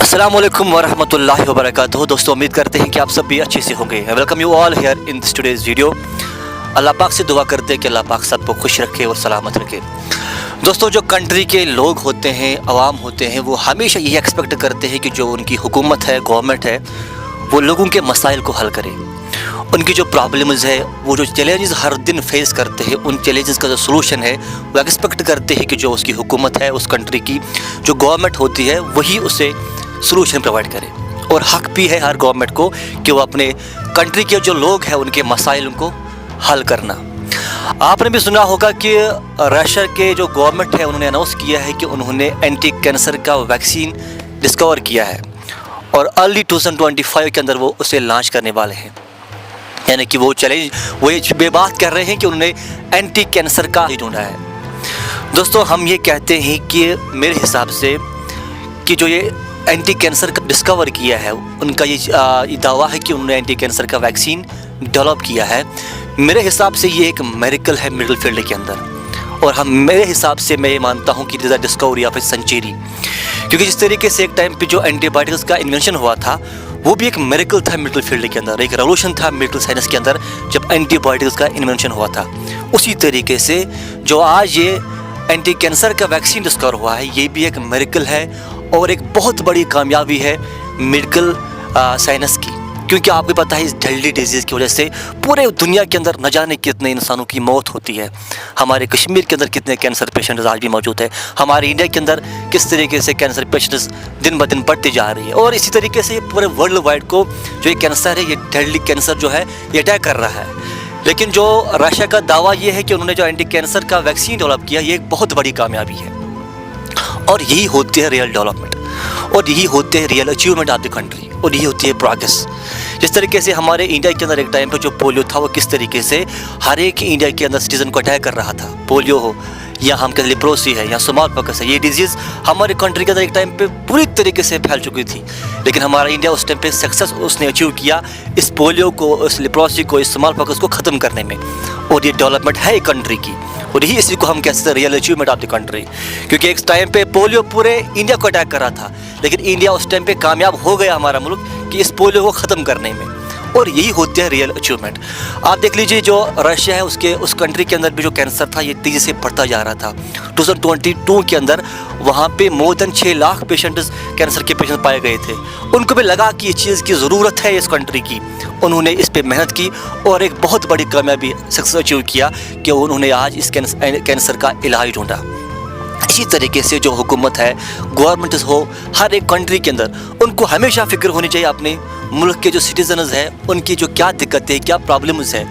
अस्सलाम वालेकुम वरहमतुल्लाहि वबरकातुहू। दोस्तों, उम्मीद करते हैं कि आप सब भी अच्छे से होंगे। Welcome you all here in this today's video. अल्लाह पाक से दुआ करते हैं कि अल्लाह पाक सबको खुश रखे और सलामत रखे। दोस्तों, जो कंट्री के लोग होते हैं, अवाम होते हैं, वो हमेशा यही एक्सपेक्ट करते हैं कि जो उनकी हुकूमत है, गवर्नमेंट है, वो लोगों के मसाइल को हल करे। उनकी जो प्रॉब्लम्स है, वो जो चैलेंजेस हर दिन फेस करते हैं, उन चैलेंजेस का जो सोल्यूशन है वो एक्सपेक्ट करते हैं कि जो उसकी हुकूमत है, उस कंट्री की जो गवर्नमेंट होती है, वही उसे सोल्यूशन प्रोवाइड करे। और हक भी है हर गवर्नमेंट को कि वो अपने कंट्री के जो लोग हैं उनके मसाइल को हल करना। आपने भी सुना होगा कि रशिया के जो गवर्नमेंट है उन्होंने अनाउंस किया है कि उन्होंने एंटी कैंसर का वैक्सीन डिस्कवर किया है और अर्ली 2025 के अंदर वो उसे लॉन्च करने वाले हैं। यानी कि वो चैलेंज वो बात कर रहे हैं कि उन्होंने एंटी कैंसर का ही ढूंढा है। दोस्तों, हम ये कहते हैं कि मेरे हिसाब से कि जो ये एंटी कैंसर का डिस्कवर किया है, उनका ये दावा है कि उन्होंने एंटी कैंसर का वैक्सीन डेवलप किया है। मेरे हिसाब से ये एक मेरिकल है मिडिल फील्ड के अंदर। और मेरे हिसाब से मैं ये मानता हूँ कि it is a discovery of a century. क्योंकि जिस तरीके से एक टाइम पे जो एंटीबायोटिक्स का इन्वेंशन हुआ था, वो भी एक मेरिकल था मिडिल फील्ड के अंदर, एक रेवोल्यूशन था मेडिकल साइंस के अंदर जब एंटीबायोटिक्स का इन्वेंशन हुआ था। उसी तरीके से जो आज ये एंटी कैंसर का वैक्सीन डिस्कवर हुआ है, ये भी एक मेरिकल है और एक बहुत बड़ी कामयाबी है मेडिकल साइंस की। क्योंकि आपको पता है इस डेडली डिजीज़ की वजह से पूरे दुनिया के अंदर न जाने कितने इंसानों की मौत होती है। हमारे कश्मीर के अंदर कितने कैंसर पेशेंट्स आज भी मौजूद है। हमारे इंडिया के अंदर किस तरीके से कैंसर पेशेंट्स दिन ब दिन बढ़ती जा रही है। और इसी तरीके से पूरे वर्ल्ड वाइड को जो ये कैंसर है, ये डेडली कैंसर जो है, ये अटैक कर रहा है। लेकिन जो रशिया का दावा ये है कि उन्होंने जो एंटी कैंसर का वैक्सीन डेवलप किया, ये एक बहुत बड़ी कामयाबी है। और यही होती है रियल डेवलपमेंट, और यही होते हैं real achievement of the country, और यही होती है प्रोग्रेस। जिस तरीके से हमारे इंडिया के अंदर एक टाइम पे जो पोलियो था, वो किस तरीके से हर एक इंडिया के अंदर सिटीजन को अटैक कर रहा था। पोलियो हो या हम कहते लिप्रोसी है या स्मॉल पॉक्स है, ये डिजीज़ हमारे कंट्री के अंदर एक टाइम पे पूरी तरीके से फैल चुकी थी। लेकिन हमारा इंडिया उस टाइम पे सक्सेस उसने अचीव किया इस पोलियो को, इस लिप्रोसी को, इस स्मॉल पॉक्स को ख़त्म करने में। और ये डेवलपमेंट है एक कंट्री की, और यही इसी को हम कहते हैं real achievement of the country. क्योंकि एक टाइम पे पोलियो पूरे इंडिया को अटैक कर रहा था, लेकिन इंडिया उस टाइम पे कामयाब हो गया, हमारा मुल्क, कि इस पोलियो को ख़त्म करने में। और यही होती है रियल अचीवमेंट। आप देख लीजिए, जो रशिया है उस कंट्री के अंदर भी जो कैंसर था, ये तेज़ी से बढ़ता जा रहा था। 2022 के अंदर वहाँ पे more than 6 lakh patients cancer के पेशेंट पाए गए थे। उनको भी लगा कि इस चीज़ की ज़रूरत है इस कंट्री की। उन्होंने इस पे मेहनत की और एक बहुत बड़ी कामयाबी सक्सेस अचीव किया कि उन्होंने आज इस कैंसर का इलाज ढूंढा। इसी तरीके से जो हुकूमत है, गवर्नमेंट्स हो, हर एक कंट्री के अंदर उनको हमेशा फ़िक्र होनी चाहिए अपने मुल्क के जो सिटीजन्स हैं, उनकी जो क्या दिक्कतें, क्या प्रॉब्लम्स हैं,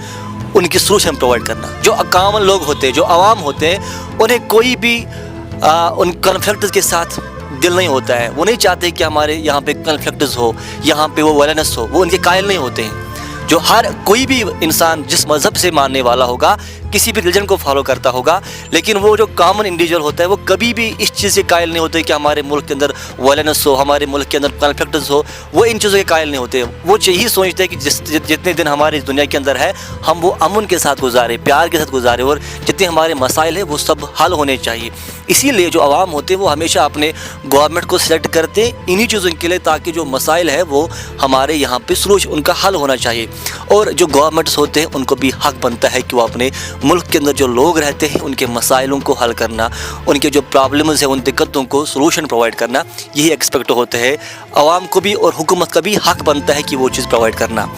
उनकी सोल्यूशन प्रोवाइड करना। जो कॉमन लोग होते हैं, जो आवाम होते हैं, उन्हें कोई भी उन कन्फ्लिक्ट्स के साथ दिल नहीं होता है। वो नहीं चाहते कि हमारे यहाँ पे कन्फ्लिक्ट्स हो, यहाँ पे वो वायलेंस हो, वो उनके कायल नहीं होते हैं। जो हर कोई भी इंसान जिस मज़हब से मानने वाला होगा, किसी भी रिलीजन को फॉलो करता होगा, लेकिन वो जो कॉमन इंडिविजुअल होता है, वो कभी भी इस चीज़ से कायल नहीं होते कि हमारे मुल्क के अंदर वायलेंस हो, हमारे मुल्क के अंदर कॉन्फ्लिक्ट्स हो। वो इन चीज़ों के कायल नहीं होते। वो यही सोचते हैं कि जितने दिन हमारे इस दुनिया के अंदर है, हम वो अमन के साथ गुजारे, प्यार के साथ गुजारे, और जितने हमारे मसाइल हैं वो सब हल होने चाहिए। इसीलिए जो आवाम होते हैं वो हमेशा अपने गवर्नमेंट को सिलेक्ट करते हैं इन्हीं चीज़ों के लिए, ताकि जो मसाइल है वो हमारे यहाँ पे सोल्यूशन उनका हल होना चाहिए। और जो गवर्नमेंट्स होते हैं उनको भी हक बनता है कि वो अपने मुल्क के अंदर जो लोग रहते हैं उनके मसाइलों को हल करना, उनके जो प्रॉब्लम्स हैं, उन दिक्कतों को सोल्यूशन प्रोवाइड करना, यही एक्सपेक्ट होते हैं। आवाम को भी और हुकूमत का भी हक बनता है कि वो चीज़ प्रोवाइड करना।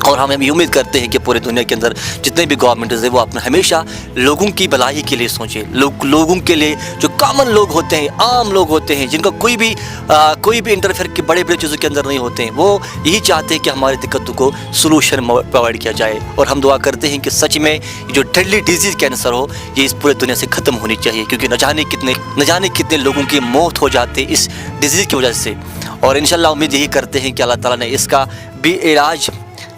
और हम ये उम्मीद करते हैं कि पूरे दुनिया के अंदर जितने भी गवर्नमेंट्स हैं वो अपने हमेशा लोगों की भलाई के लिए सोचें। लोगों के लिए, जो कॉमन लोग होते हैं, आम लोग होते हैं, जिनका कोई भी इंटरफेयर के बड़े चीज़ों के अंदर नहीं होते हैं, वो यही चाहते हैं कि हमारी दिक्कतों को सोल्यूशन प्रोवाइड किया जाए। और हम दुआ करते हैं कि सच में जो डेडली डिजीज़ कैंसर हो, ये इस पूरे दुनिया से ख़त्म होनी चाहिए। क्योंकि न जाने कितने लोगों की मौत हो जाती है इस डिजीज़ की वजह से। और इंशाल्लाह उम्मीद यही करते हैं कि अल्लाह ताला ने इसका भी इलाज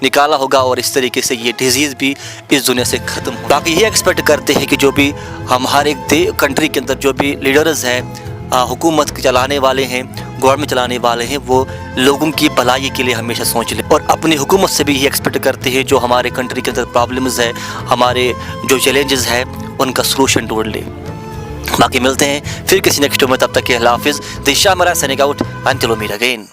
निकाला होगा और इस तरीके से ये डिजीज़ भी इस दुनिया से ख़त्म हो। बाकी ये एक्सपेक्ट करते हैं कि जो भी हम हर एक कंट्री के अंदर जो भी लीडर्स हैं, हुकूमत चलाने वाले हैं, गवर्नमेंट चलाने वाले हैं, वो लोगों की भलाई के लिए हमेशा सोच लें। और अपनी हुकूमत से भी ये एक्सपेक्ट करते हैं जो हमारे कंट्री के अंदर प्रॉब्लम्स है, हमारे जो चैलेंजेस है, उनका सलूशन ढूंढ लें। باقی ملتے ہیں پھر کسی نیکسٹ میں، تب تک کہ اللہ حافظ. This Shah Mira signing out until we meet again.